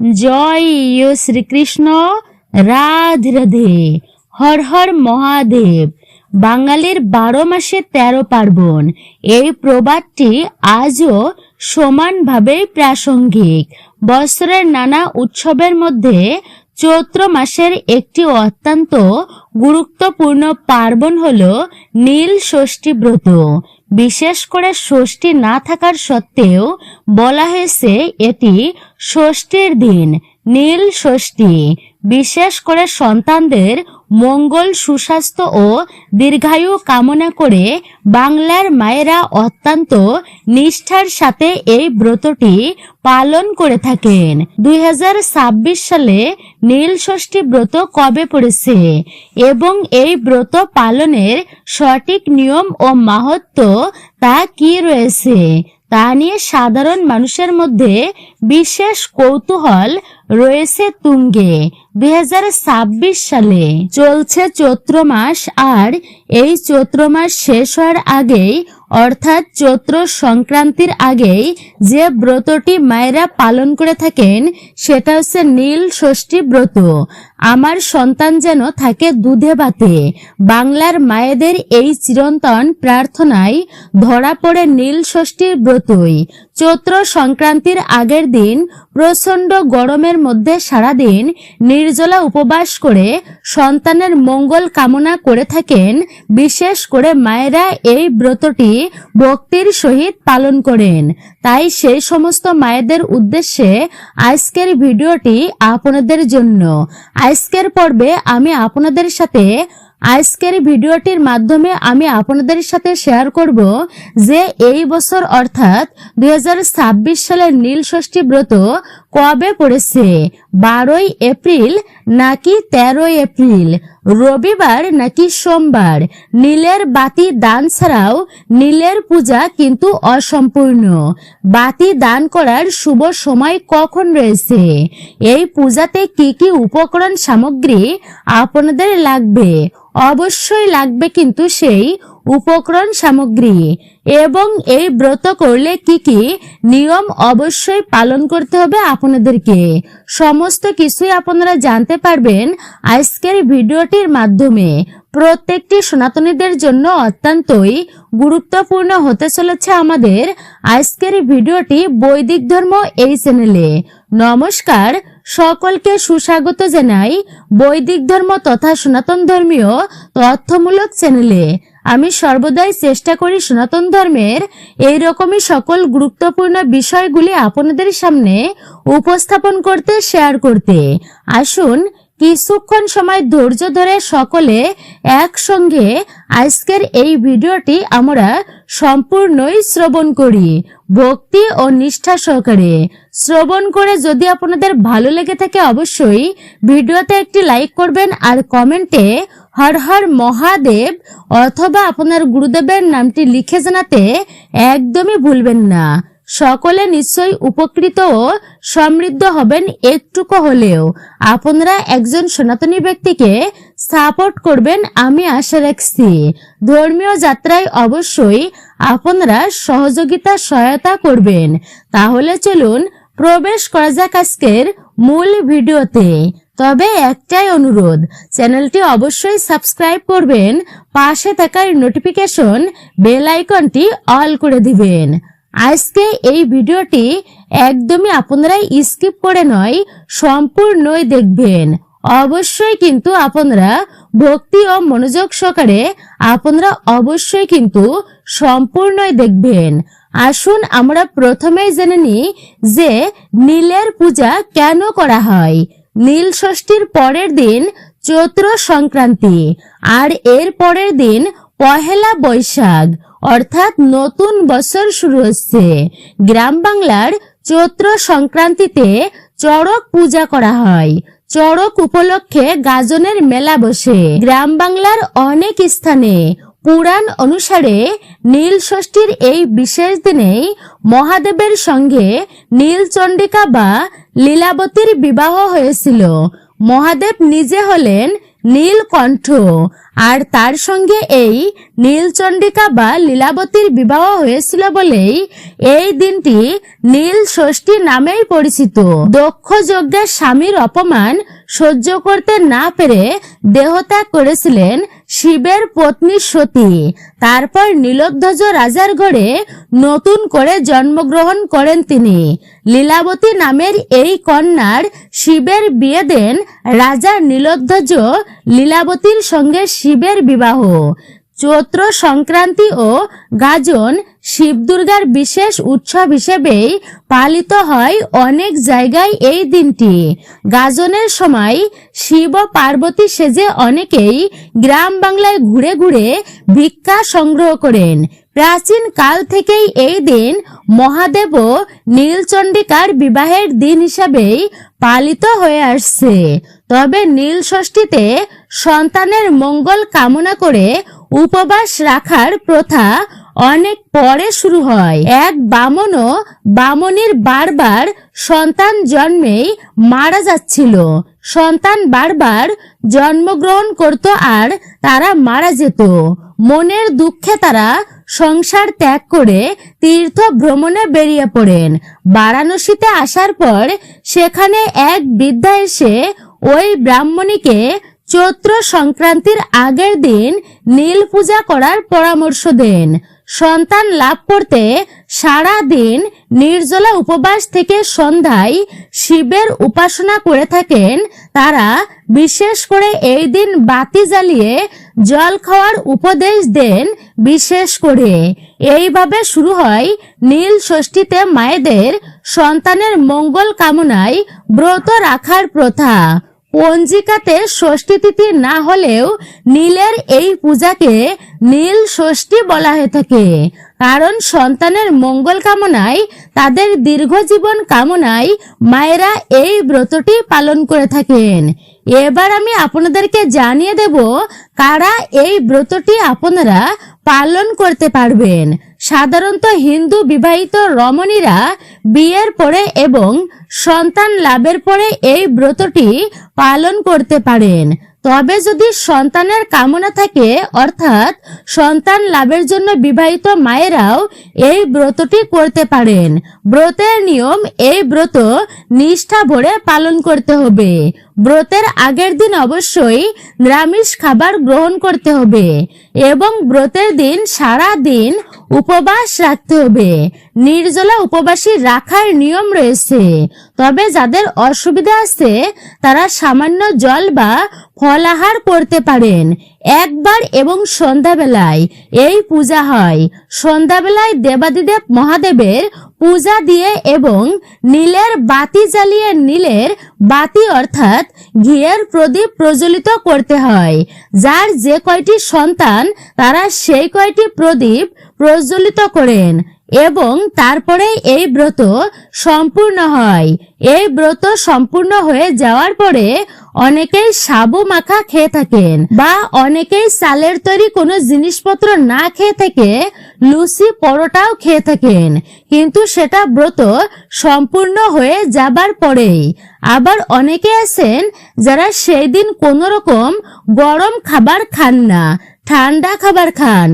জয় শ্রীকৃষ্ণ, রাধে রাধে, হর হর মহাদেব। বাঙালির 12 মাসে 13 পার্বণ, এই প্রবাদটি আজও সমানভাবে প্রাসঙ্গিক। বছরের নানা উৎসবের মধ্যে চৈত্র মাসের একটি অত্যন্ত গুরুত্বপূর্ণ পার্বণ হল নীল ষষ্ঠী ব্রত। বিশেষ করে ষষ্ঠী না থাকার সত্ত্বেও বলা হয়েছে এটি ষষ্ঠীর দিন। নীল ষষ্ঠী বিশেষ করে সন্তানদের মঙ্গল, সুস্বাস্থ্য ও দীর্ঘায়ু কামনা করে বাংলার মায়েরা অত্যন্ত নিষ্ঠার সাথে এই ব্রতটি পালন করে থাকেন। 2026 সালে নীল ষষ্ঠী ব্রত কবে পড়েছে এবং এই ব্রত পালনের সঠিক নিয়ম ও মাহাত্ম্য তা কি রয়েছে তা নিয়ে সাধারণ মানুষের মধ্যে বিশেষ কৌতূহল রয়েছে তুঙ্গে। 2026 সালে চলছে চৈত্র মাস, আর এই চৈত্র মাস শেষ হওয়ার আগেই অর্থাৎ চৈত্র সংক্রান্তির আগেই যে ব্রতটি মায়েরা পালন করে থাকেন সেটা হচ্ছে নীল ষষ্ঠী ব্রত। আমার সন্তান যেন থাকে দুধে ভাতে, বাংলার মায়েদের এই চিরন্তন প্রার্থনায় ধরা পড়ে নীল ষষ্ঠীর ব্রতই। চৈত্র সংক্রান্তির আগের দিন প্রচন্ড গরমের মধ্যে সারাদিন নির্জলা উপবাস করে সন্তানের মঙ্গল কামনা করে থাকেন। বিশেষ করে মায়েরা এই ব্রতটি ভক্তির সহিত পালন করেন। তাই সেই সমস্ত মায়েদের উদ্দেশ্যে আজকের ভিডিওটি আপনাদের জন্য। আজকের পর্বে আমি আপনাদের সাথে আজকের ভিডিওটির মাধ্যমে আমি আপনাদের সাথে শেয়ার করব যে এই বছর অর্থাৎ 2026 সালের নীল ষষ্ঠী ব্রত কবে পড়েছে, 12 এপ্রিল নাকি 13 এপ্রিল, রবিবার নাকি সোমবার। নীলের বাতি দান ছাড়াও নীলের পূজা কিন্তু অসম্পূর্ণ। বাতি দান করার শুভ সময় কখন রয়েছে, এই পূজাতে কি কি উপকরণ সামগ্রী আপনাদের লাগবে, অবশ্যই লাগবে কিন্তু সেই উপকরণ সামগ্রী, এবং এই ব্রত করলে কি কি নিয়ম অবশ্যই পালন করতে হবে আপনাদেরকে। সমস্ত কিছুই আপনারা জানতে পারবেন আজকের ভিডিওটির মাধ্যমে। প্রত্যেকটি সনাতনীদের জন্য অত্যন্তই গুরুত্বপূর্ণ হতে চলেছে আমাদের আজকের ভিডিওটি বৈদিক ধর্ম এই চ্যানেলে। নমস্কার, সকলকে সুস্বাগত জানাই বৈদিক ধর্ম তথা সনাতন ধর্মীয় তথ্যমূলক চ্যানেলে। আমি সর্বদাই চেষ্টা করি সনাতন ধর্মের এইরকমই সকল গুরুত্বপূর্ণ বিষয়গুলি আপনাদের সামনে উপস্থাপন করতে, শেয়ার করতে। আসুন কিছুক্ষণ সময় ধৈর্য ধরে সকলে একসঙ্গে আজকের এই ভিডিওটি আমরা সম্পূর্ণই শ্রবণ করি, ভক্তি ও নিষ্ঠা সহকারে শ্রবণ করে। যদি আপনাদের ভালো লেগে থাকে অবশ্যই ভিডিওতে একটি লাইক করবেন, আর কমেন্টে হর হর মহাদেব অথবা আপনার গুরুদেবের নামটি লিখে জানাতে একদমই ভুলবেন না। সকলে নিশ্চয়ই উপকৃত ও সমৃদ্ধ হবেন একটুকু হলেও। আপনারা একজন সনাতনী ব্যক্তিকে সাপোর্ট করবেন আমি আশা রাখছি। ধর্মীয় যাত্রায় অবশ্যই আপনারা সহযোগিতা সহায়তা করবেন। তাহলে চলুন প্রবেশ করা যাক আজকের মূল ভিডিওতে। তবে একটাই অনুরোধ, চ্যানেলটি অবশ্যই সাবস্ক্রাইব করবেন, পাশে থাকার নোটিফিকেশন বেল আইকনটি অল করে দিবেন। আজকে এই ভিডিওটি একদমই আপনারা স্কিপ করে নয় সম্পূর্ণই দেখবেন। অবশ্যই কিন্তু আপনারা ভক্তি ও মনোযোগ সহকারে আপনারা অবশ্যই কিন্তু সম্পূর্ণই দেখবেন। আসুন আমরা প্রথমেই জেনে নিই যে নীলের পূজা কেন করা হয়। নীল ষষ্ঠীর পরের দিন চৈত্র সংক্রান্তি, আর এর পরের দিন পহেলা বৈশাখ অর্থাৎ নতুন বছর শুরু হচ্ছে। গ্রাম বাংলার চৈত্র সংক্রান্তিতে চড়ক পূজা করা হয়। চড়ক উপলক্ষে গাজনের মেলা বসে গ্রাম বাংলার অনেক স্থানে। পুরাণ অনুসারে নীল ষষ্ঠীর এই বিশেষ দিনেই মহাদেবের সঙ্গে নীলচণ্ডিকা বা লীলাবতীর বিবাহ হয়েছিল। মহাদেব নিজে হলেন নীলকণ্ঠ। আর তার সঙ্গে এই নীলচণ্ডিকা বা লীলাবতীর বিবাহ হয়েছিল বলেই এই দিনটি নীল ষষ্ঠী নামেই পরিচিত। দক্ষ যজ্ঞের স্বামীর অপমান সহ্য করতে না পেরে দেহত্যাগ করেছিলেন শিবের পত্নী সতী। তারপর নীলধ্বজ রাজার ঘরে নতুন করে জন্মগ্রহণ করেন তিনি। লীলাবতী নামের এই কন্যার শিবের বিয়ে দেন রাজা নীলধ্বজ। লীলাবতীর সঙ্গে শিবের বিবাহ। চৈত্র সংক্রান্তি ও গাজন শিব দুর্গার বিশেষ উৎসব হিসেবেই পালিত হয় অনেক জায়গায় এই দিনটি। গাজনের সময় শিব ও পার্বতী সেজে অনেকেই গ্রাম বাংলায় ঘুরে ঘুরে ভিক্ষা সংগ্রহ করেন। প্রাচীন কাল থেকেই এই দিন মহাদেব ও নীলচণ্ডিকার বিবাহের দিন হিসাবেই পালিত হয়ে আসছে। তবে নীল ষষ্ঠীতে সন্তানের মঙ্গল কামনা করে উপবাস রাখার প্রথা অনেক পরে শুরু হয়। এক বামন ও বামনীর বারবার সন্তান জন্মেই মারা যাচ্ছিল। সন্তান বারবার জন্মগ্রহণ করত আর তারা মারা যেত। মনের দুঃখে তারা সংসার ত্যাগ করে তীর্থ ভ্রমণে বেরিয়ে পড়েন। বারাণসীতে আসার পর সেখানে এক বৃদ্ধা এসে ওই ব্রাহ্মণীকে চৈত্র সংক্রান্তির আগের দিন নীল পূজা করার পরামর্শ দেন। সন্তান লাভ করতে সারা দিন নির্জলা উপবাস থেকে সন্ধ্যায় শিবের উপাসনা করে থাকেন তারা। বিশেষ করে এই দিন বাতি জ্বালিয়ে জল খাওয়ার উপদেশ দেন বিশেষ করে। এইভাবে শুরু হয় নীল ষষ্ঠীতে মায়েদের সন্তানের মঙ্গল কামনায় ব্রত রাখার প্রথা। পঞ্জিকাতে ষষ্ঠী তিথি না হলেও নীলের এই পূজাকে নীল ষষ্ঠী বলা হয়ে থাকে, কারণ সন্তানের মঙ্গল কামনায়, তাদের দীর্ঘ জীবন কামনায় মায়েরা এই ব্রতটি পালন করে থাকেন। এবার আমি আপনাদেরকে জানিয়ে দেব কারা এই ব্রতটি আপনারা পালন করতে পারবেন। সাধারণত হিন্দু বিবাহিত রমণীরা বিয়ের পরে এবং সন্তান লাভের পরে এই ব্রতটি পালন করতে পারেন। তবে যদি সন্তানের কামনা থাকে, অর্থাৎ সন্তান লাভের জন্য বিবাহিত মায়েরাও এই ব্রতটি করতে পারেন। ব্রতের নিয়ম, এই ব্রত নিষ্ঠা ভরে পালন করতে হবে। ব্রতের আগের দিন অবশ্যই নিরামিষ খাবার গ্রহণ করতে হবে এবং ব্রতের দিন সারা দিন উপবাস রাখতে হবে। নির্জলা উপবাসী রাখার নিয়ম রয়েছে। তবে যাদের অসুবিধা আছে তারা সামান্য জল বা ফলাহার করতে পারেন। একবার এবং সন্ধ্যাবেলায় এই পূজা হয়। সন্ধ্যাবেলায় দেবাদিদেব মহাদেবের পূজা দিয়ে এবং নীলের বাতি জ্বালিয়ে নীলের বাতি অর্থাৎ ঘিয়ের প্রদীপ প্রজ্বলিত করতে হয়। যার যে কয়টি সন্তান তারা সেই কয়টি প্রদীপ প্রজ্বলিত করেন এবং তারপরে এই ব্রত সম্পূর্ণ হয়। এই ব্রত সম্পূর্ণ হয়ে যাওয়ার পরে অনেকেই সাবু মাখা খেয়ে থাকেন বা অনেকেই চালের তৈরি কোনো জিনিসপত্র না খেয়ে থেকে লুচি পরোটাও খেয়ে থাকেন, কিন্তু সেটা ব্রত সম্পূর্ণ হয়ে যাবার পরেই। আবার অনেকে আছেন যারা সেই দিন কোনো রকম গরম খাবার খান না, ঠান্ডা খাবার খান,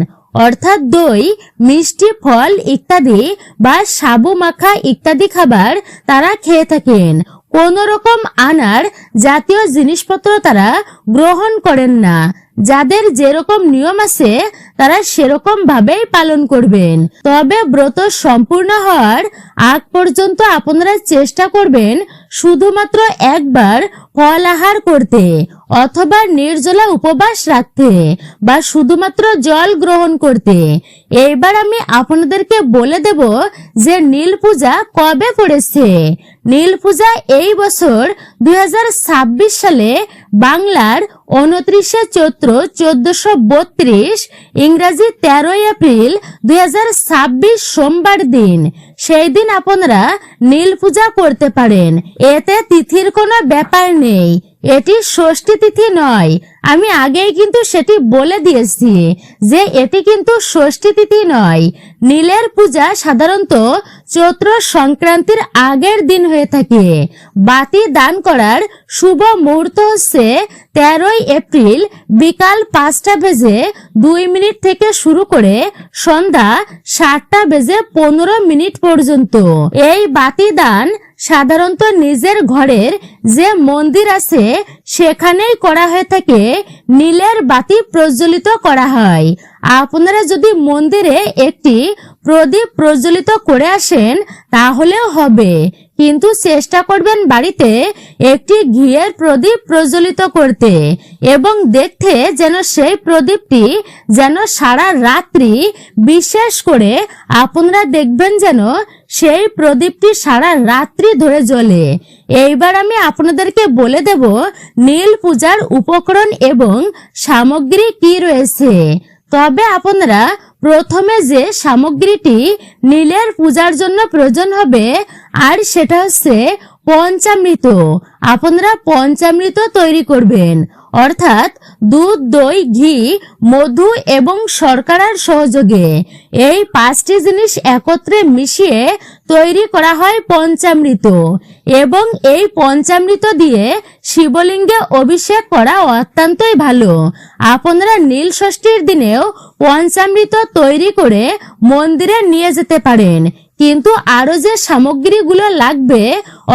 অর্থাৎ দই, মিষ্টি, ফল ইত্যাদি বা সাবু মাখা ইত্যাদি খাবার তারা খেয়ে থাকেন। কোন রকম আনার জাতীয় জিনিসপত্র তারা গ্রহণ করেন না। যাদের যেরকম নিয়ম আছে তারা সেরকম ভাবেই পালন করবেন। তবে ব্রত সম্পূর্ণ হওয়ার আগ পর্যন্ত আপনারা চেষ্টা করবেন শুধুমাত্র একবার ফলাহার করতে অথবা নির্জলা উপবাস রাখতে বা শুধুমাত্র জল গ্রহণ করতে। এইবার আমি আপনাদেরকে বলে দেব যে নীল পূজা কবে পড়েছে। নীল পূজা এই বছর 2026 সালে বাংলার 29শে চৈত্র 1432, ইংরাজি 13 এপ্রিল 2026 সোমবার দিন। সেই দিন আপনারা নীল পূজা করতে পারেন। এতে তিথির কোনো ব্যাপার নেই, এটি ষষ্ঠী তিথি নয়। আমি আগেই কিন্তু সেটি বলে দিয়েছি যে এটি কিন্তু ষষ্ঠী তিথি নয়। নীলের পূজা সাধারণত চৈত্র সংক্রান্তির আগের দিন হয়ে থাকে। বাতি দান করার শুভ মুহূর্ত হচ্ছে 13 এপ্রিল বিকাল 5:02 থেকে শুরু করে সন্ধ্যা 7:15 পর্যন্ত। এই বাতি দান সাধারণত নিজের ঘরের যে মন্দির আছে সেখানেই করা হয়ে থাকে। নীলের বাতি প্রজ্বলিত করা হয়। আপনারা যদি মন্দিরে একটি প্রদীপ প্রজ্বলিত করে আসেন তাহলেও হবে, কিন্তু চেষ্টা করবেন বাড়িতে একটি ঘিয়ের প্রদীপ প্রজ্বলিত করতে এবং দেখতে যেন সেই প্রদীপটি যেন সারা রাত্রি, বিশেষ করে আপনারা দেখবেন যেন সেই প্রদীপটি সারা রাত্রি ধরে জ্বলে। এইবার আমি আপনাদেরকে বলে দেব নীল পূজার উপকরণ এবং সামগ্রী কি রয়েছে। তবে আপনারা প্রথমে যে সামগ্রীটি নীলের পূজার জন্য প্রয়োজন হবে আর সেটা হচ্ছে পঞ্চামৃত। আপনারা পঞ্চামৃত তৈরি করবেন, অর্থাৎ দুধ, দই, ঘি, মধু এবং শর্করার সহযোগে এই 5টি জিনিস একত্রে মিশিয়ে তৈরি করা হয় পঞ্চামৃত। এবং এই পঞ্চামৃত দিয়ে শিবলিঙ্গে অভিষেক করা অত্যন্তই ভালো। আপনারা নীল ষষ্ঠীর দিনেও পঞ্চামৃত তৈরি করে মন্দিরে নিয়ে যেতে পারেন, কিন্তু আরো যে সামগ্রীগুলো লাগবে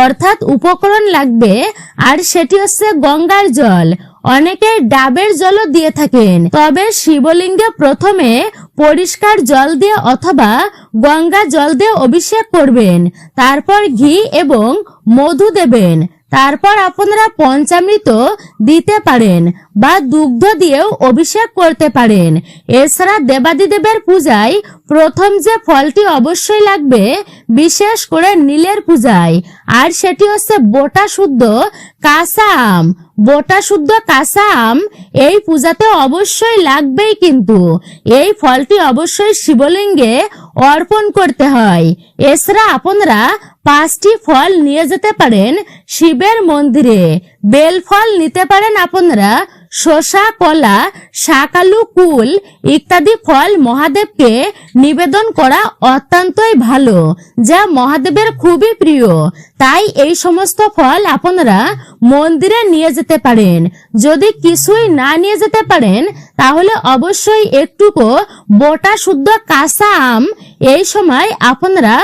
অর্থাৎ উপকরণ লাগবে আর সেটি হচ্ছে গঙ্গার জল। অনেকে ডাবের জলও দিয়ে থাকেন, তবে শিবলিঙ্গে প্রথমে পরিষ্কার জল দিয়ে অথবা গঙ্গা জল দিয়ে অভিষেক করবেন, তারপর ঘি এবং মধু দেবেন, তারপর আপনারা পঞ্চামৃত দিতে পারেন বা দুগ্ধ দিয়েও অভিষেক করতে পারেন। এছাড়া দেবাদিদেবের পূজায় প্রথম যে ফলটি অবশ্যই লাগবে বিশেষ করে নীলের পূজায়, আর সেটি হচ্ছে বোটা শুদ্ধ কাঁচা আম। বোটা শুদ্ধ কাঁচা আম এই পূজাতে অবশ্যই লাগবেই, কিন্তু এই ফলটি অবশ্যই শিবলিঙ্গে অর্পণ করতে হয়। এছাড়া আপনারা 5টি ফল নিয়ে যেতে পারেন শিবের মন্দিরে। বেল ফল নিতে পারেন আপনারা, শসা, কলা, শাকালু, কুল ইত্যাদি ফল মহাদেবকে নিবেদন করা অত্যন্তই ভালো, যা মহাদেবের খুবই প্রিয়। তাই এই সমস্ত ফল আপনারা মন্দিরে নিয়ে যেতে পারেন। যদি কিছুই না নিয়ে যেতে পারেন তাহলে অবশ্যই একটুকু বোটা শুদ্ধ কাঁচা আম এই সময় আপনারা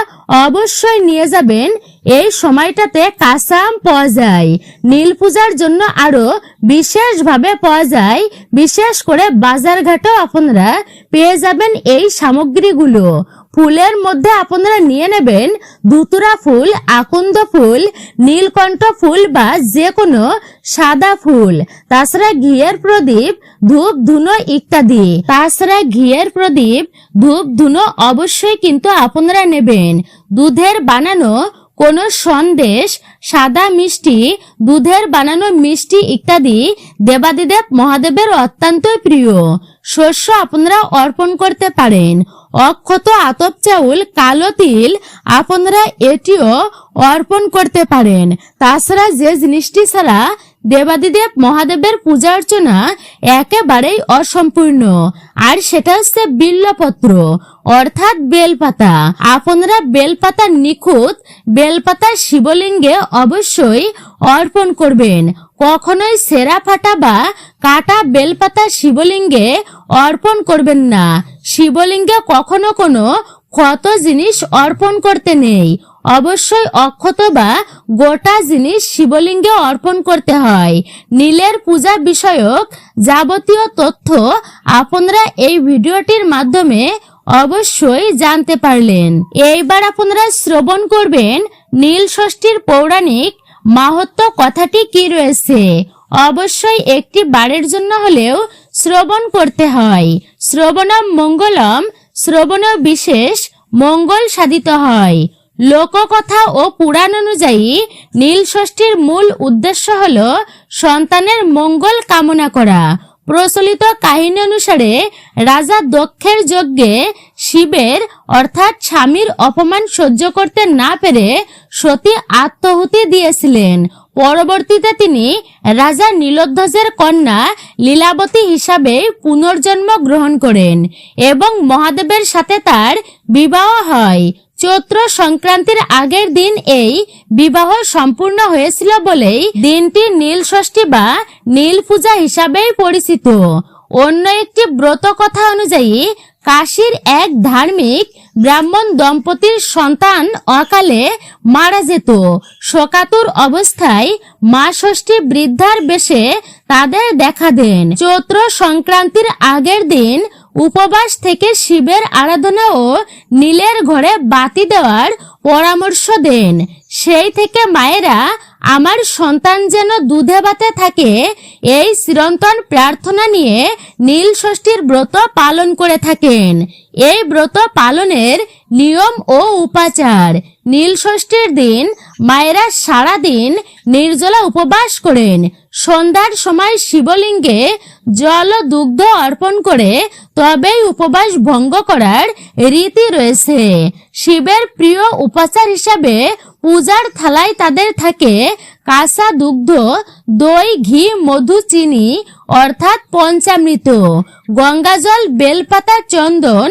অবশ্যই নিয়ে যাবেন। এই সময়টাতে কাঁচা আম পাওয়া যায়, নীল পূজার জন্য আরো বিশেষভাবে পাওয়া যায়। বিশেষ করে বাজারঘাটেও আপনারা পেয়ে যাবেন এই সামগ্রীগুলো। ফুলের মধ্যে আপনারা নিয়ে নেবেন ধুতুরা ফুল, আকন্দ ফুল, নীলকণ্ঠ ফুল বা যে কোনো সাদা ফুল, তাছাড়া ঘিয়ের প্রদীপ, ধূপ, ধুনো ইত্যাদি। তাছাড়া ঘিয়ের প্রদীপ, ধূপ, ধুনো অবশ্যই কিন্তু আপনারা নেবেন। দুধের বানানো কোনো সন্দেশ, সাদা মিষ্টি, দুধের বানানো মিষ্টি ইত্যাদি দেবাদিদেব মহাদেবের অত্যন্তই প্রিয়। শস্য আপনারা অর্পণ করতে পারেন। অক্ষত, আতপ চাউল, কালো তিল আপনারা এটিও অর্পণ করতে পারেন। তাছাড়া যে জিনিসটি ছাড়া দেবাদিদেব মহাদেবের পূজা অর্চনা একেবারেই অসম্পূর্ণ, আর সেটা হচ্ছে বিল্লপত্র অর্থাৎ বেলপাতা। আপনারা বেলপাতা, নিখুঁত বেলপাতা শিবলিঙ্গে অবশ্যই অর্পণ করবেন। কখনোই সেরা ফাটা বা কাটা বেলপাতা শিবলিঙ্গে অর্পণ করবেন না। শিবলিঙ্গে কখনো কোনো ক্ষত জিনিস অর্পণ করতে নেই। অবশ্যই অক্ষত বা গোটা জিনিস শিবলিঙ্গে অর্পণ করতে হয়। নীলের পূজা বিষয়ক যাবতীয় তথ্য আপনারা এই ভিডিওটির মাধ্যমে অবশ্যই জানতে পারলেন। এইবার আপনারা শ্রবণ করবেন নীল ষষ্ঠীর পৌরাণিক মাহাত্ম্য কথাটি কি রয়েছে। অবশ্যই একটি বারের জন্য হলেও শ্রবণ করতে হয়। শ্রবণম মঙ্গলম, শ্রবণ বিশেষ মঙ্গল সাধিত হয়। লোককথা ও পুরাণ অনুযায়ী নীল ষষ্ঠীর মূল উদ্দেশ্য হল সন্তানের মঙ্গল কামনা করা। প্রচলিত কাহিনী অনুসারে রাজা দক্ষের যজ্ঞে শিবের অর্থাৎ স্বামীর অপমান সহ্য করতে না পেরে সতী আত্মাহুতি দিয়েছিলেন। পরবর্তীতে তিনি রাজা নীলধ্বজের কন্যা লীলাবতী হিসাবে পুনর্জন্ম গ্রহণ করেন এবং মহাদেবের সাথে তার বিবাহ হয়। চৈত্র সংক্রান্তির আগের দিন এই বিবাহ সম্পূর্ণ হয়েছিল বলেই দিনটি নীল ষষ্ঠী বা নীল পূজা হিসাবেই পরিচিত। অন্য একটি ব্রত কথা অনুযায়ী কাশীর এক ধার্মিক ব্রাহ্মণ দম্পতির সন্তান অকালে মারা যেত। শোকাতুর অবস্থায় মা ষষ্ঠী বৃদ্ধার বেশে তাদের দেখা দেন। চৈত্র সংক্রান্তির আগের দিন উপবাস থেকে শিবের আরাধনা ও নীলের ঘরে বাতি দেওয়ার পরামর্শ দেন। সেই থেকে মায়েরা আমার সন্তান যেন দুধে ভাতে থাকে এই চিরন্তন প্রার্থনা নিয়ে নীল ষষ্ঠীর ব্রত পালন করে থাকেন। এই ব্রত পালনের নিয়ম ও উপাচার: নীল ষষ্ঠীর দিন মায়েরা সারা দিন নির্জলা উপবাস করেন। সন্ধ্যার সময় শিবলিঙ্গে জল ও দুগ্ধ অর্পণ করে তবেই উপবাস ভঙ্গ করার রীতি রয়েছে। শিবের প্রিয় উপাচার হিসাবে পূজার থালায় তাদের থাকে কাঁচা দুগ্ধ, দই, ঘি, মধু, চিনি অর্থাৎ পঞ্চামৃত, গঙ্গাজল, বেলপাতা, চন্দন,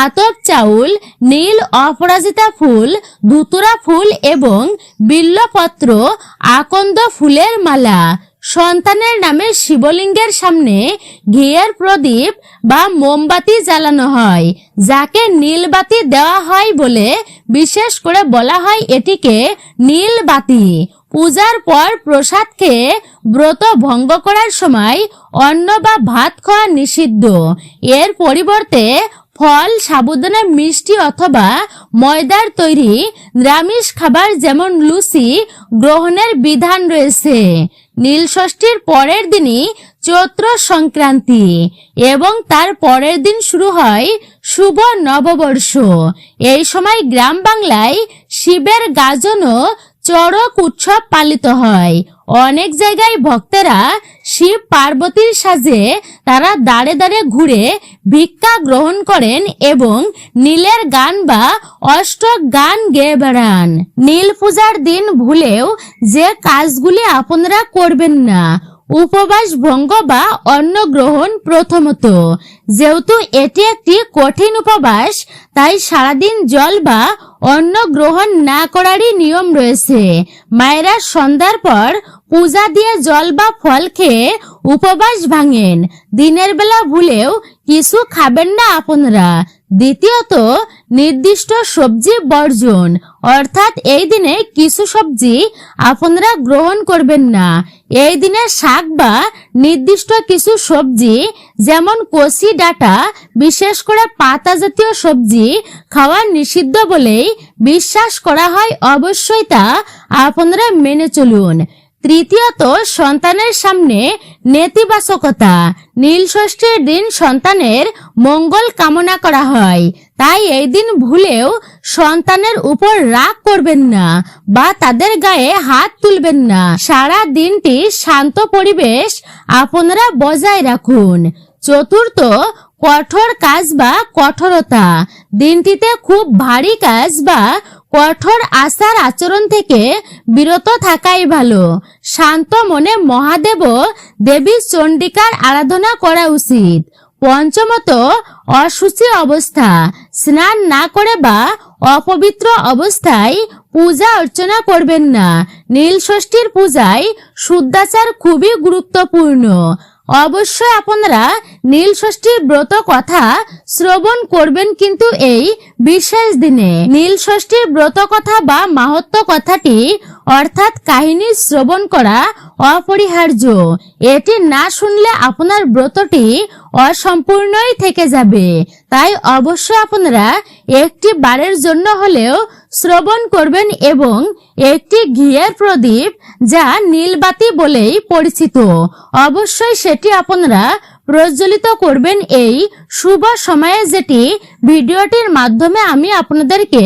আতপ চাউল, নীল অপরাজিতা ফুল, ধুতুরা ফুল এবং বিল্লপত্র, আকন্দ ফুলের মালা। সন্তানের নামে শিবলিঙ্গের সামনে ঘিয়ের প্রদীপ বা মোমবাতি জ্বালানো হয়, যাকে নীলবাতি দেওয়া হয় বলে বিশেষ করে বলা হয় এটিকে নীলবাতি। পূজার পর প্রসাদ খেয়ে ব্রত ভঙ্গ করার সময় অন্ন বা ভাত খাওয়া নিষিদ্ধ। এর পরিবর্তে ফল, সাবুদানা, মিষ্টি অথবা ময়দার তৈরি নিরামিষ খাবার যেমন লুচি গ্রহণের বিধান রয়েছে। নীল ষষ্ঠীর পরের দিনই চৈত্র সংক্রান্তি এবং তার পরের দিন শুরু হয় শুভ নববর্ষ। এই সময় গ্রাম বাংলায় শিবের গাজন ও চড়ক উৎসব পালিত হয়। অনেক জায়গায় ভক্তেরা শিব পার্বতীর সাজে তারা দাঁড়ে দাঁড়ে ঘুরে ভিক্ষা গ্রহণ করেন এবং নীলের গান বা অষ্টক গান গেয়ে বেড়ান। নীল পূজার দিন ভুলেও যে কাজগুলি আপনারা করবেন না: উপবাস ভঙ্গ বা অন্ন গ্রহণ। প্রথমত, যেহেতু এটি একটি কঠিন উপবাস, তাই সারাদিন জল বা অন্ন গ্রহণ না করারই নিয়ম রয়েছে। মায়েরা সন্ধ্যার পর পূজা দিয়ে জল বা ফল খেয়ে উপবাস ভাঙেন। দিনের বেলা ভুলেও কিছু খাবেন না আপনারা। দ্বিতীয়ত, নির্দিষ্ট সবজি বর্জন, অর্থাৎ এই দিনে কিছু সবজি আপনারা গ্রহণ করবেন না। এই দিনে শাক বা নির্দিষ্ট কিছু সবজি যেমন কচি ডাঁটা, বিশেষ করে পাতা জাতীয় সবজি খাওয়া নিষিদ্ধ বলেই বিশ্বাস করা হয়। অবশ্যই তা আপনারা মেনে চলুন। তৃতীয়ত, সন্তানের সামনে নেতিবাচকতা। নীল ষষ্ঠীর দিন সন্তানের মঙ্গল কামনা করা হয়, তাই এই দিন ভুলেও সন্তানের উপর রাগ করবেন না বা তাদের গায়ে হাত তুলবেন না। সারা দিনটি শান্ত পরিবেশ আপনারা বজায় রাখুন। চতুর্থ, কঠোর কাজ বা কঠোরতা। দিনটিতে খুব ভারী কাজ বা কঠোর আচার আচরণ থেকে বিরত থাকাই ভালো। শান্ত মনে মহাদেব ও দেবী চণ্ডিকার আরাধনা করা উচিত। পঞ্চমত, অশুচি অবস্থা। স্নান না করে বা অপবিত্র অবস্থায় পূজা অর্চনা করবেন না। নীল ষষ্ঠীর পূজায় শুদ্ধাচার খুবই গুরুত্বপূর্ণ। অবশ্যই আপনারা নীল ষষ্ঠীর ব্রত কথা শ্রবণ করবেন, কিন্তু এই বিশেষ দিনে নীল ষষ্ঠীর ব্রত কথা বা মাহাত্ম্য কথাটি অর্থাৎ কাহিনী শ্রবণ করা অপরিহার্য। এটি না শুনলে আপনার ব্রতটি অসম্পূর্ণই থেকে যাবে। তাই অবশ্যই আপনারা একটি বারের জন্য হলেও শ্রবণ করবেন এবং একটি ঘিয়ের প্রদীপ, যা নীলবাতি বলেই পরিচিত, অবশ্যই সেটি আপনারা প্রজ্বলিত করবেন এই শুভ সময়ে, যেটি ভিডিওটির মাধ্যমে আমি আপনাদেরকে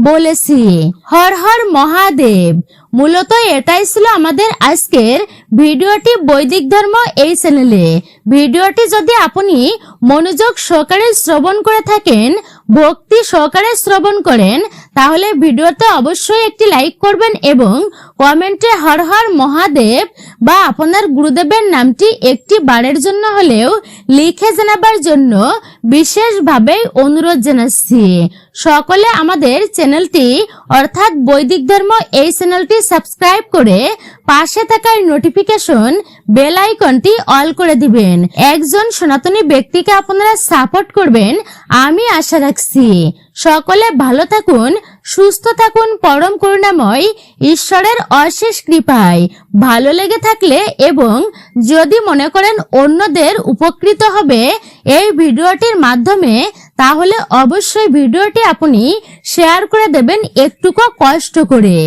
বলেছি। হর হর মহাদেব। মূলত এটাই ছিল আমাদের আজকের ভিডিওটি বৈদিক ধর্ম এই চ্যানেলে। ভিডিওটি যদি আপনি মনোযোগ সহকারে শ্রবণ করে থাকেন, ভক্তি সহকারে শ্রবণ করেন, তাহলে ভিডিওতে অবশ্যই একটি লাইক করবেন এবং কমেন্টে হর হর মহাদেব বা আপনার গুরুদেবের নামটি একটি বারের জন্য হলেও লিখে জানাবার জন্য বিশেষভাবে অনুরোধ জানাচ্ছি। সকলে আমাদের চ্যানেলটি অর্থাৎ বৈদিক ধর্ম এই চ্যানেলটি সাবস্ক্রাইব করে পাশে থাকা নোটিফিকেশন বেল আইকনটি অল করে দিবেন। একজন সনাতনী ব্যক্তিকে আপনারা সাপোর্ট করবেন আমি আশা রাখছি। সকলে ভালো থাকুন, সুস্থ থাকুন, পরম করুণাময় ঈশ্বরের অশেষ কৃপায়। ভালো লেগে থাকলে এবং যদি মনে করেন অন্যদের উপকৃত হবে এই ভিডিওটির মাধ্যমে, তাহলে অবশ্যই ভিডিওটি আপনি শেয়ার করে দেবেন একটুকু কষ্ট করে।